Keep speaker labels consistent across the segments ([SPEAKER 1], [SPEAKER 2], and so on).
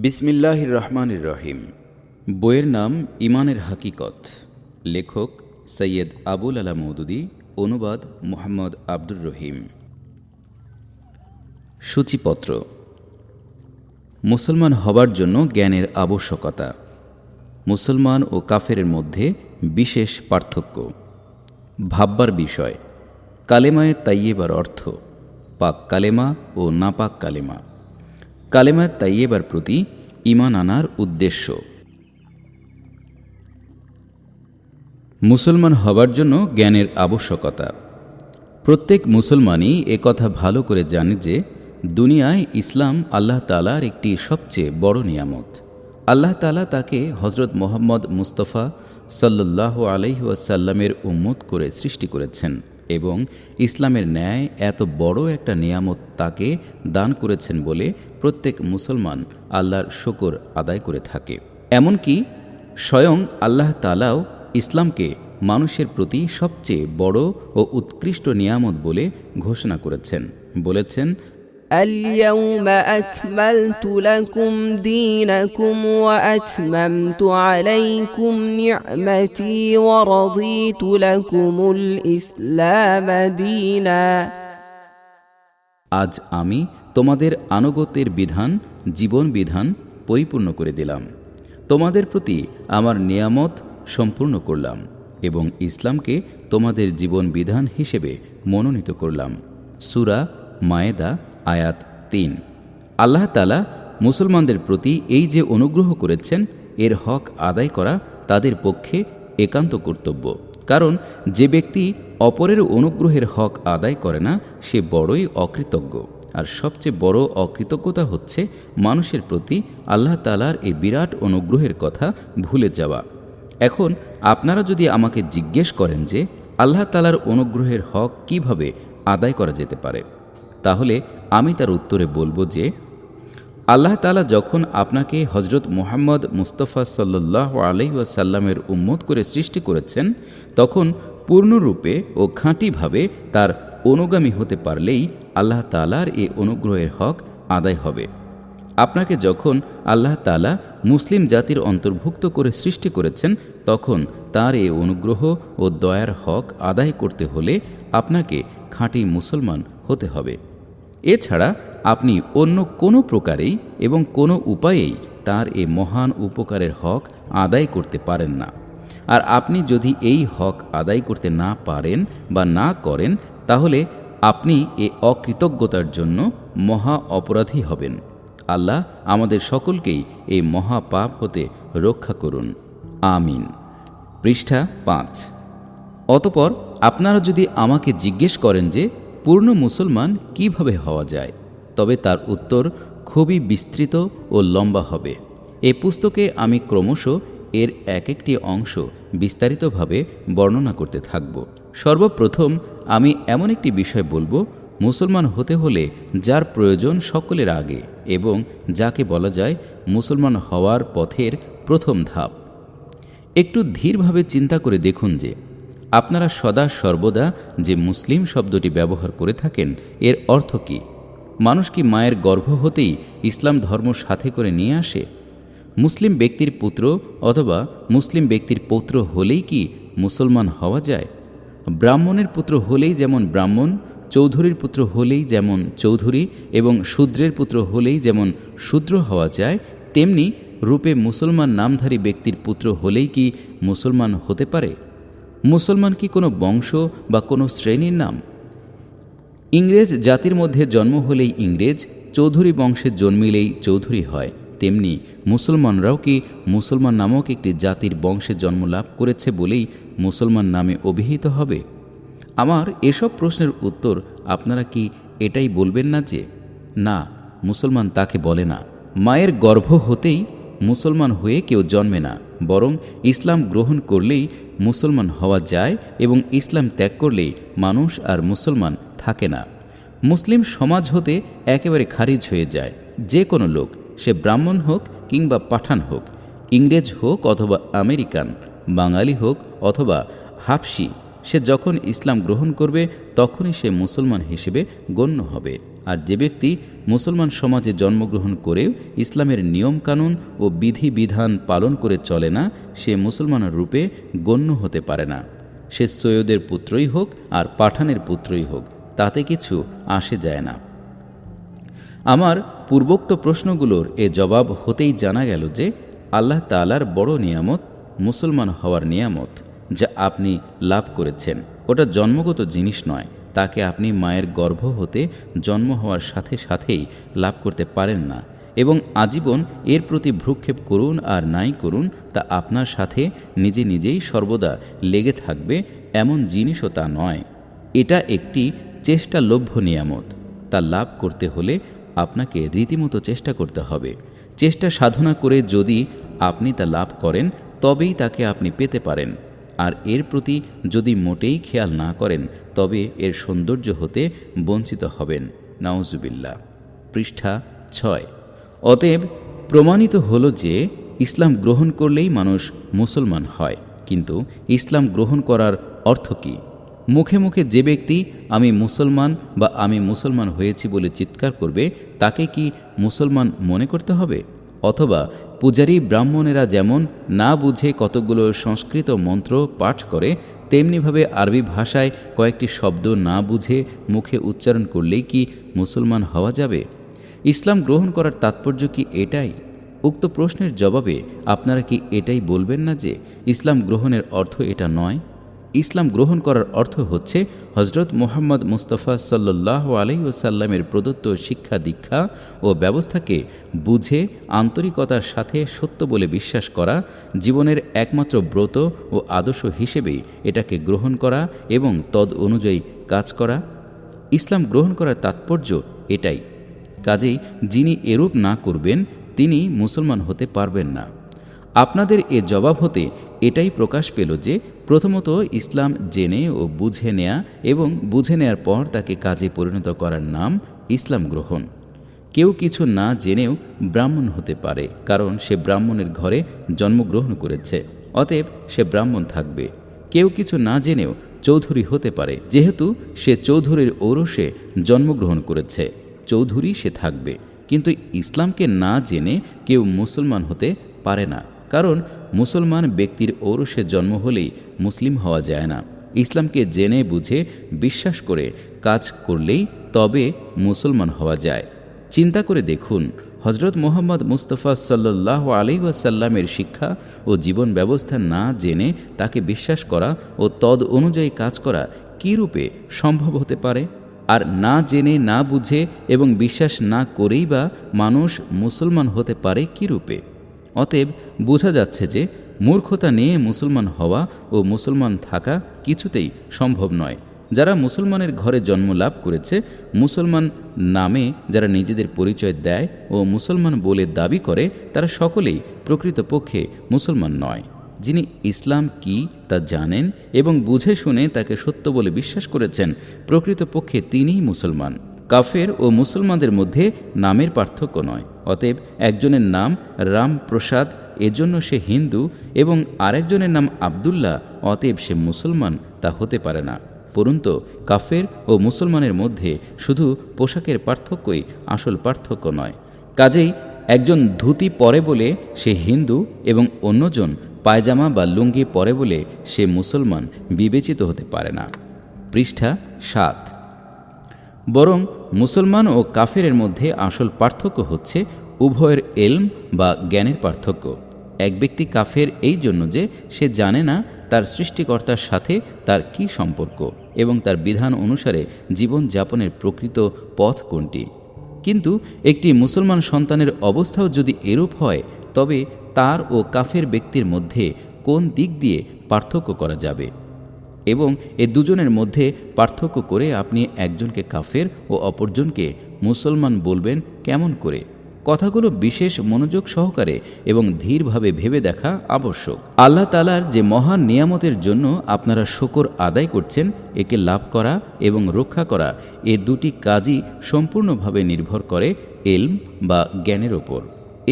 [SPEAKER 1] বিসমিল্লাহির রহমানির রহিম। বইয়ের নাম ইমানের হাকিকত। লেখক সৈয়দ আবুল আলা মওদুদী, অনুবাদ মুহাম্মদ আব্দুর রহিম। সূচিপত্র। মুসলমান হবার জন্য জ্ঞানের আবশ্যকতা। মুসলমান ও কাফেরের মধ্যে বিশেষ পার্থক্য। ভাববার বিষয়। কালেমায়ে তাইয়্যেবার অর্থ। পাক কালেমা ও নাপাক কালেমা। কালেমায়ে তাইয়্যেবার প্রতি ঈমান আনার উদ্দেশ্য। মুসলমান হবার জন্য জ্ঞানের আবশ্যকতা। প্রত্যেক মুসলমানই একথা ভালো করে জানে যে দুনিয়ায় ইসলাম আল্লাহ তাআলার একটি সবচেয়ে বড় নিয়ামত। আল্লাহ তাআলা তাকে হজরত মুহাম্মদ মুস্তাফা সাল্লাল্লাহু আলাইহি ওয়াসাল্লামের উম্মত করে সৃষ্টি করেছেন এবং ইসলামের ন্যায় এত বড় একটা নিয়ামত তাকে দান করেছেন বলে প্রত্যেক মুসলমান আল্লাহর শুকর আদায় করে থাকে। এমনকি স্বয়ং আল্লাহ তাআলাও ইসলামকে মানুষের প্রতি সবচেয়ে বড় ও উৎকৃষ্ট নিয়ামত বলে ঘোষণা করেছেন। বলেছেন,
[SPEAKER 2] اليوم أكملت لكم دينكم وأتممت عليكم نعمتي ورضيت لكم الإسلام دينا।
[SPEAKER 1] আজ আমি তোমাদের আনুগত্যের বিধান, জীবন বিধান পরিপূর্ণ করে দিলাম, তোমাদের প্রতি আমার নিয়ামত সম্পূর্ণ করলাম এবং ইসলামকে তোমাদের জীবন বিধান হিসেবে মনোনীত করলাম। সূরা মায়েদা আয়াত ৩। আল্লাহ তাআলা মুসলমানদের প্রতি এই যে অনুগ্রহ করেছেন, এর হক আদায় করা তাদের পক্ষে একান্ত কর্তব্য। কারণ যে ব্যক্তি অপরের অনুগ্রহের হক আদায় করে না, সে বড়ই অকৃতজ্ঞ। আর সবচেয়ে বড় অকৃতজ্ঞতা হচ্ছে মানুষের প্রতি আল্লাহ তাআলার এই বিরাট অনুগ্রহের কথা ভুলে যাওয়া। এখন আপনারা যদি আমাকে জিজ্ঞেস করেন যে আল্লাহ তাআলার অনুগ্রহের হক কিভাবে আদায় করা যেতে পারে, তাহলে আমি তার উত্তরে বলবো যে আল্লাহ তাআলা যখন আপনাকে হজরত মুহাম্মদ মুস্তাফা সাল্লাল্লাহু আলাইহি ওয়াসাল্লামের উম্মত করে সৃষ্টি করেছেন, তখন পূর্ণরূপে ও খাঁটিভাবে তার অনুগামী হতে পারলেই আল্লাহ তাআলার এই অনুগ্রহের হক আদায় হবে। আপনাকে যখন আল্লাহ তাআলা মুসলিম জাতির অন্তর্ভুক্ত করে সৃষ্টি করেছেন, তখন তার এই অনুগ্রহ ও দয়ার হক আদায় করতে হলে আপনাকে খাঁটি মুসলমান হতে হবে। এছাড়া আপনি অন্য কোনো প্রকারেই এবং কোনো উপায়েই তার এই মহান উপকারের হক আদায় করতে পারেন না। আর আপনি যদি এই হক আদায় করতে না পারেন বা না করেন, তাহলে আপনি এই অকৃতজ্ঞতার জন্য মহা অপরাধী হবেন। আল্লাহ আমাদের সকলকেই এই মহা পাপ হতে রক্ষা করুন, আমিন। পৃষ্ঠা ৫। অতঃপর আপনারা যদি আমাকে জিজ্ঞেস করেন যে পূর্ণ মুসলমান কিভাবে হওয়া যায়, তবে তার উত্তর খুবই বিস্তৃত ও লম্বা হবে। এই পুস্তকে আমি ক্রমশ এর এক একটি অংশ বিস্তারিতভাবে বর্ণনা করতে থাকব। সর্বপ্রথম আমি এমন একটি বিষয় বলবো, মুসলমান হতে হলে যার প্রয়োজন সকলের আগে এবং যাকে বলা যায় মুসলমান হওয়ার পথের প্রথম ধাপ। একটু ধীরভাবে চিন্তা করে দেখুন যে আপনারা সদা সর্বদা যে মুসলিম শব্দটি ব্যবহার করে থাকেন, এর অর্থ কী? মানুষ কি মায়ের গর্ভ হতেই ইসলাম ধর্ম সাথে করে নিয়ে আসে? মুসলিম ব্যক্তির পুত্র অথবা মুসলিম ব্যক্তির পৌত্র হলেই কি মুসলমান হওয়া যায়? ব্রাহ্মণের পুত্র হলেই যেমন ব্রাহ্মণ, চৌধুরীর পুত্র হলেই যেমন চৌধুরী এবং শূদ্রের পুত্র হলেই যেমন শূদ্র হওয়া যায়, তেমনি রূপে মুসলমান নামধারী ব্যক্তির পুত্র হলেই কি মুসলমান হতে পারে? মুসলমান কি কোনো বংশ বা কোনো শ্রেণীর নাম? ইংরেজ জাতির মধ্যে জন্ম হলেই ইংরেজ, চৌধুরী বংশে জন্মিলেই চৌধুরী হয়, তেমনি মুসলমানরাও কি মুসলমান নামক একটি জাতির বংশে জন্ম লাভ করেছে বলেই মুসলমান নামে অভিহিত হবে? আমার এসব প্রশ্নের উত্তর আপনারা কি এটাই বলবেন না যে না, মুসলমান তাকে বলে না। মায়ের গর্ভ হতেই মুসলমান হয়ে কেউ জন্মে না, বরং ইসলাম গ্রহণ করলেই মুসলমান হওয়া যায় এবং ইসলাম ত্যাগ করলেই মানুষ আর মুসলমান থাকে না। মুসলিম সমাজ হতে একেবারে খারিজ হয়ে যায় যে কোনো লোক, সে ব্রাহ্মণ হোক কিংবা পাঠান হোক, ইংরেজ হোক অথবা আমেরিকান, বাঙালি হোক অথবা হাবশি। সে যখন ইসলাম গ্রহণ করবে তখনই সে মুসলমান হিসেবে গণ্য হবে। আর যে ব্যক্তি মুসলমান সমাজে জন্মগ্রহণ করেও ইসলামের নিয়মকানুন ও বিধিবিধান পালন করে চলে না, সে মুসলমান রূপে গণ্য হতে পারে না। সে সৈয়দের পুত্রই হোক আর পাঠানের পুত্রই হোক, তাতে কিছু আসে যায় না। আমার পূর্বোক্ত প্রশ্নগুলোর এ জবাব হতেই জানা গেল যে আল্লাহ তাআলার বড় নিয়ামত মুসলমান হওয়ার নিয়ামত, যা আপনি লাভ করেছেন। ওটা জন্মগত জিনিস নয়, তাকে আপনি মায়ের গর্ভ হতে জন্ম হওয়ার সাথে সাথেই লাভ করতে পারেন না, এবং আজীবন এর প্রতি ভ্রুক্ষেপ করুন আর নাই করুন, তা আপনার সাথে নিজে নিজেই সর্বদা লেগে থাকবে এমন জিনিসও তা নয়। এটা একটি চেষ্টালভ্য নিয়ামত। তা লাভ করতে হলে আপনাকে রীতিমতো চেষ্টা করতে হবে। চেষ্টা সাধনা করে যদি আপনি তা লাভ করেন, তবেই তাকে আপনি পেতে পারেন। আর এর প্রতি যদি মোটেই খেয়াল না করেন, তবে এর সৌন্দর্য হতে বঞ্চিত হবেন। নাউজুবিল্লাহ। পৃষ্ঠা 6। অতএব প্রমাণিত হলো যে ইসলাম গ্রহণ করলেই মানুষ মুসলমান হয়। কিন্তু ইসলাম গ্রহণ করার অর্থ কী? মুখে মুখে যে ব্যক্তি আমি মুসলমান বা আমি মুসলমান হয়েছি বলে চিৎকার করবে, তাকে কি মুসলমান মনে করতে হবে? অথবা পূজারী ব্রাহ্মণেরা যেমন না বুঝে কতগুলো সংস্কৃত মন্ত্র পাঠ করে, তেমনিভাবে আরবি ভাষায় কয়েকটি শব্দ না বুঝে মুখে উচ্চারণ করলেই কি মুসলমান হওয়া যাবে? ইসলাম গ্রহণ করার তাৎপর্য কি এটাই? উক্ত প্রশ্নের জবাবে আপনারা কি এটাই বলবেন না যে ইসলাম গ্রহণের অর্থ এটা নয়? ইসলাম গ্রহণ করার অর্থ হচ্ছে হজরত মুহাম্মদ মুস্তাফা সাল্লাল্লাহু আলাইহি ওয়াসাল্লামের প্রদত্ত শিক্ষা দীক্ষা ও ব্যবস্থাকে বুঝে আন্তরিকতার সাথে সত্য বলে বিশ্বাস করা, জীবনের একমাত্র ব্রত ও আদর্শ হিসেবেই এটাকে গ্রহণ করা এবং তদ অনুযায়ী কাজ করা। ইসলাম গ্রহণ করার তাৎপর্য এটাই। কাজেই যিনি এরূপ না করবেন, তিনি মুসলমান হতে পারবেন না। আপনাদের এ জবাব হতে এটাই প্রকাশ পেল যে প্রথমত ইসলাম জেনে ও বুঝে নেয়া এবং বুঝে নেয়ার পর তাকে কাজে পরিণত করার নাম ইসলাম গ্রহণ। কেউ কিছু না জেনেও ব্রাহ্মণ হতে পারে, কারণ সে ব্রাহ্মণের ঘরে জন্মগ্রহণ করেছে, অতএব সে ব্রাহ্মণ থাকবে। কেউ কিছু না জেনেও চৌধুরী হতে পারে, যেহেতু সে চৌধুরীর ঔরসে জন্মগ্রহণ করেছে, চৌধুরী সে থাকবে। কিন্তু ইসলামকে না জেনে কেউ মুসলমান হতে পারে না, কারণ মুসলমান ব্যক্তির ঔরসে জন্ম হলেই মুসলিম হওয়া যায় না। ইসলামকে জেনে বুঝে বিশ্বাস করে কাজ করলেই তবে মুসলমান হওয়া যায়। চিন্তা করে দেখুন, হজরত মুহাম্মদ মুস্তাফা সাল্লাল্লাহু আলাইহি ওয়াসাল্লামের শিক্ষা ও জীবন ব্যবস্থা না জেনে তাকে বিশ্বাস করা ও তদ অনুযায়ী কাজ করা কী রূপে সম্ভব হতে পারে? আর না জেনে না বুঝে এবং বিশ্বাস না করেই বা মানুষ মুসলমান হতে পারে কী রূপে? অতএব বোঝা যাচ্ছে যে মূর্খতা নিয়ে মুসলমান হওয়া ও মুসলমান থাকা কিছুতেই সম্ভব নয়। যারা মুসলমানের ঘরে জন্ম লাভ করেছে, মুসলমান নামে যারা নিজেদের পরিচয় দেয় ও মুসলমান বলে দাবি করে, তারা সকলেই প্রকৃতপক্ষে মুসলমান নয়। যিনি ইসলাম কি তা জানেন এবং বুঝে শুনে তাকে সত্য বলে বিশ্বাস করেছেন, প্রকৃতপক্ষে তিনিই মুসলমান। কাফের ও মুসলমানদের মধ্যে নামের পার্থক্য নয়। অতএব একজনের নাম রামপ্রসাদ, এজন্য সে হিন্দু, এবং আরেকজনের নাম আবদুল্লাহ, অতএব সে মুসলমান, তা হতে পারে না। পরন্তু কাফের ও মুসলমানের মধ্যে শুধু পোশাকের পার্থক্যই আসল পার্থক্য নয়। কাজেই একজন ধুতি পরে বলে সে হিন্দু এবং অন্যজন পায়জামা বা লুঙ্গি পরে বলে সে মুসলমান বিবেচিত হতে পারে না। পৃষ্ঠা 7। বরং মুসলমান ও কাফেরের মধ্যে আসল পার্থক্য হচ্ছে উভয়ের এলম বা জ্ঞানের পার্থক্য। এক ব্যক্তি কাফের এই জন্য যে সে জানে না তার সৃষ্টিকর্তার সাথে তার কী সম্পর্ক এবং তার বিধান অনুসারে জীবন যাপনের প্রকৃত পথ কোনটি। কিন্তু একটি মুসলমান সন্তানের অবস্থাও যদি এরূপ হয়, তবে তার ও কাফের ব্যক্তির মধ্যে কোন দিক দিয়ে পার্থক্য করা যাবে? এবং এ দুজনের মধ্যে পার্থক্য করে আপনি একজনকে কাফের ও অপরজনকে মুসলমান বলবেন কেমন করে? কথাগুলো বিশেষ মনোযোগ সহকারে এবং ধীরভাবে ভেবে দেখা আবশ্যক। আল্লাহ তাআলার যে মহান নিয়ামতের জন্য আপনারা শুকর আদায় করছেন, একে লাভ করা এবং রক্ষা করা, এ দুটি কাজই সম্পূর্ণভাবে নির্ভর করে এলম বা জ্ঞানের ওপর।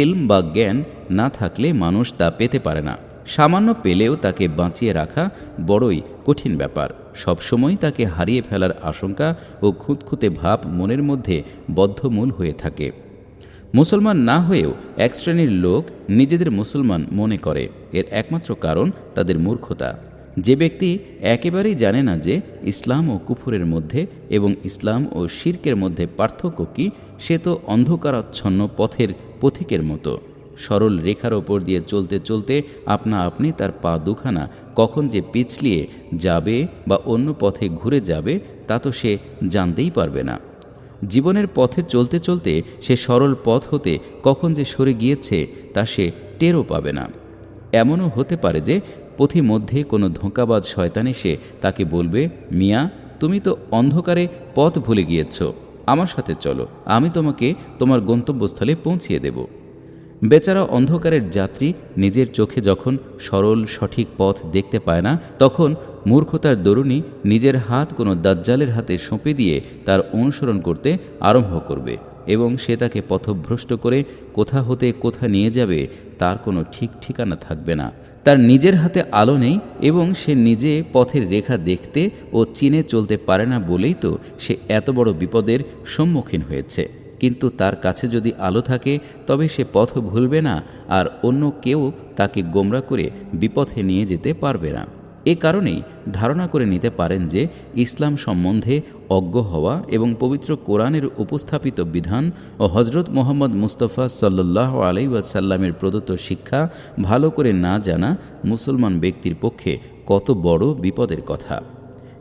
[SPEAKER 1] এলম বা জ্ঞান না থাকলে মানুষ তা পেতে পারে না। সামান্য পেলেও তাকে বাঁচিয়ে রাখা বড়ই কঠিন ব্যাপার। সবসময় তাকে হারিয়ে ফেলার আশঙ্কা ও খুঁতখুঁতে ভাব মনের মধ্যে বদ্ধমূল হয়ে থাকে। মুসলমান না হয়েও এক শ্রেণীর লোক নিজেদের মুসলমান মনে করে। এর একমাত্র কারণ তাদের মূর্খতা। যে ব্যক্তি একেবারেই জানে না যে ইসলাম ও কুফরের মধ্যে এবং ইসলাম ও শিরকের মধ্যে পার্থক্য কী, সে তো অন্ধকারাচ্ছন্ন পথের পথিকের মতো। সরল রেখার ওপর দিয়ে চলতে চলতে আপনা আপনি তার পা দুখানা কখন যে পিছলিয়ে যাবে বা অন্য পথে ঘুরে যাবে তা তো সে জানতেই পারবে না। জীবনের পথে চলতে চলতে সে সরল পথ হতে কখন যে সরে গিয়েছে তা সে টেরও পাবে না। এমনও হতে পারে যে পথিমধ্যে কোনো ধোঁকাবাজ শয়তান এসে তাকে বলবে, মিয়া, তুমি তো অন্ধকারে পথ ভুলে গিয়েছ, আমার সাথে চলো, আমি তোমাকে তোমার গন্তব্যস্থলে পৌঁছিয়ে দেব। বেচারা অন্ধকারের যাত্রী নিজের চোখে যখন সরল সঠিক পথ দেখতে পায় না, তখন মূর্খতার দরুণী নিজের হাত কোনো দাজ্জালের হাতে সঁপে দিয়ে তার অনুসরণ করতে আরম্ভ করবে এবং সে তাকে পথভ্রষ্ট করে কোথা হতে কোথা নিয়ে যাবে তার কোনো ঠিক ঠিকানা থাকবে না। তার নিজের হাতে আলো নেই এবং সে নিজে পথের রেখা দেখতে ও চিনে চলতে পারে না বলেই তো সে এত বড় বিপদের সম্মুখীন হয়েছে। কিন্তু তার কাছে যদি আলো থাকে তবে সে পথ ভুলবে না, আর অন্য কেউ তাকে গোমরা করে বিপথে নিয়ে যেতে পারবে না। এ কারণেই ধারণা করে নিতে পারেন যে ইসলাম সম্বন্ধে অজ্ঞ হওয়া এবং পবিত্র কোরআনের উপস্থাপিত বিধান ও হজরত মোহাম্মদ মুস্তফা সাল্লাল্লাহু আলাইহি ওয়াসাল্লামের প্রদত্ত শিক্ষা ভালো করে না জানা মুসলমান ব্যক্তির পক্ষে কত বড় বিপদের কথা।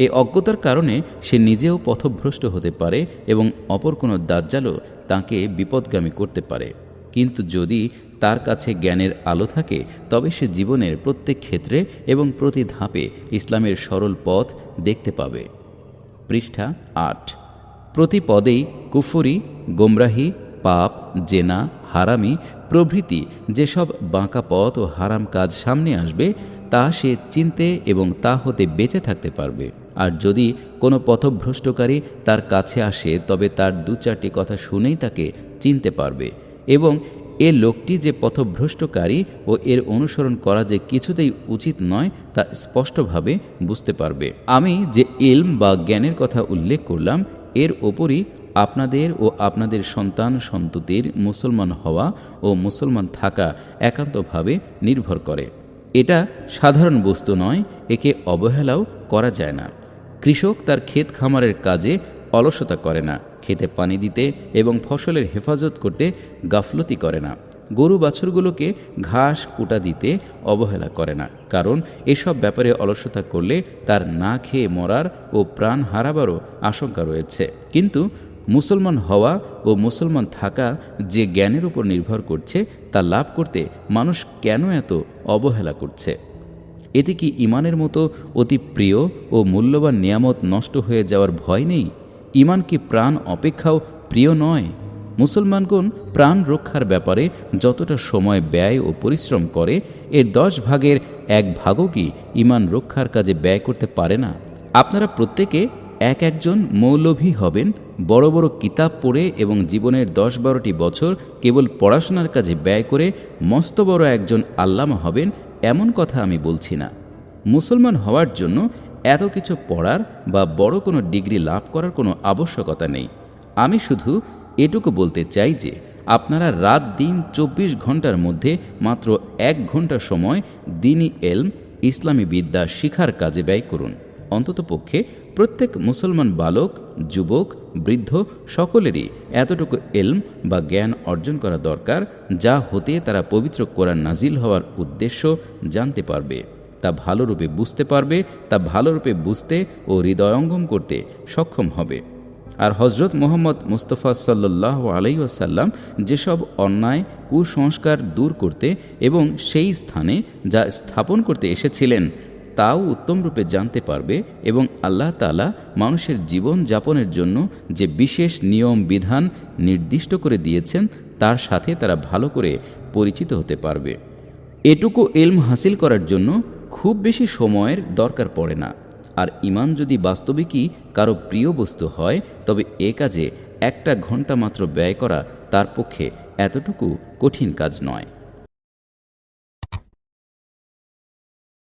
[SPEAKER 1] এই অজ্ঞতার কারণে সে নিজেও পথভ্রষ্ট হতে পারে এবং অপর কোনো দাজ্জালও তাকে বিপদগামী করতে পারে। কিন্তু যদি তার কাছে জ্ঞানের আলো থাকে তবে সে জীবনের প্রত্যেক ক্ষেত্রে এবং প্রতি ধাপে ইসলামের সরল পথ দেখতে পাবে। পৃষ্ঠা 8। প্রতি পদেই কুফরি, গোমরাহি, পাপ, জেনা, হারামি প্রভৃতি যেসব বাঁকা পথ ও হারাম কাজ সামনে আসবে তা সে চিনতে এবং তা হতে বেঁচে থাকতে পারবে। আর যদি কোনো পথভ্রষ্টকারী তার কাছে আসে তবে তার দু চারটি কথা শুনেই তাকে চিনতে পারবে এবং এ লোকটি যে পথভ্রষ্টকারী ও এর অনুসরণ করা যে কিছুতেই উচিত নয় তা স্পষ্টভাবে বুঝতে পারবে। আমি যে ইলম বা জ্ঞানের কথা উল্লেখ করলাম এর ওপরই আপনাদের ও আপনাদের সন্তান সন্ততির মুসলমান হওয়া ও মুসলমান থাকা একান্তভাবে নির্ভর করে। এটা সাধারণ বস্তু নয়, একে অবহেলাও করা যায় না। কৃষক তার ক্ষেত খামারের কাজে অলসতা করে না, খেতে পানি দিতে এবং ফসলের হেফাজত করতে গাফলতি করে না। গরু বাছুরগুলোকে ঘাস কুটা দিতে অবহেলা করে না, কারণ এসব ব্যাপারে অলসতা করলে তার না খেয়ে মরার ও প্রাণ হারাবারও আশঙ্কা রয়েছে। কিন্তু মুসলমান হওয়া ও মুসলমান থাকা যে জ্ঞানের উপর নির্ভর করছে তা লাভ করতে মানুষ কেন এত অবহেলা করছে? এতে কি ঈমানের মতো অতি প্রিয় ও মূল্যবান নিয়ামত নষ্ট হয়ে যাওয়ার ভয় নেই? ঈমান কি প্রাণ অপেক্ষাও প্রিয় নয়? মুসলমানগণ প্রাণ রক্ষার ব্যাপারে যতটা সময় ব্যয় ও পরিশ্রম করে এর 10 ভাগের 1 ভাগও কি ঈমান রক্ষার কাজে ব্যয় করতে পারে না? আপনারা প্রত্যেকে একজন মৌলভী হবেন, বড় বড় কিতাব পড়ে এবং জীবনের 10-12টি বছর কেবল পড়াশোনার কাজে ব্যয় করে মস্ত বড় একজন আল্লামা হবেন এমন কথা আমি বলছি না। মুসলমান হওয়ার জন্য এত কিছু পড়ার বা বড় কোনো ডিগ্রি লাভ করার কোনো আবশ্যকতা নেই। আমি শুধু এটুকু বলতে চাই যে আপনারা রাত দিন 24 ঘন্টার মধ্যে মাত্র 1 ঘন্টা সময় দ্বীনি ইলম, ইসলামী বিদ্যা শিখার কাজে ব্যয় করুন। অন্ততপক্ষে প্রত্যেক মুসলমান বালক, যুবক, বৃদ্ধ সকলেরই এতটুকু ইলম বা জ্ঞান অর্জন করা দরকার যা হতে তারা পবিত্র কোরআন নাজিল হওয়ার উদ্দেশ্য জানতে পারবে, তা ভালোরূপে বুঝতে পারবে, তা ভালোরূপে বুঝতে ও হৃদয়ঙ্গম করতে সক্ষম হবে। আর হজরত মোহাম্মদ মুস্তফা সাল্লাল্লাহু আলাইহি ওয়াসাল্লাম যেসব অন্যায় কুসংস্কার দূর করতে এবং সেই স্থানে যা স্থাপন করতে এসেছিলেন তাও উত্তমরূপে জানতে পারবে এবং আল্লাহ তাআলা মানুষের জীবন যাপনের জন্য যে বিশেষ নিয়ম বিধান নির্দিষ্ট করে দিয়েছেন তার সাথে তারা ভালো করে পরিচিত হতে পারবে। এটুকু ইলম হাসিল করার জন্য খুব বেশি সময়ের দরকার পড়ে না। আর ঈমান যদি বাস্তবিকই কারো প্রিয় বস্তু হয় তবে এ কাজে 1 ঘন্টা মাত্র ব্যয় করা তার পক্ষে এতটুকু কঠিন কাজ নয়।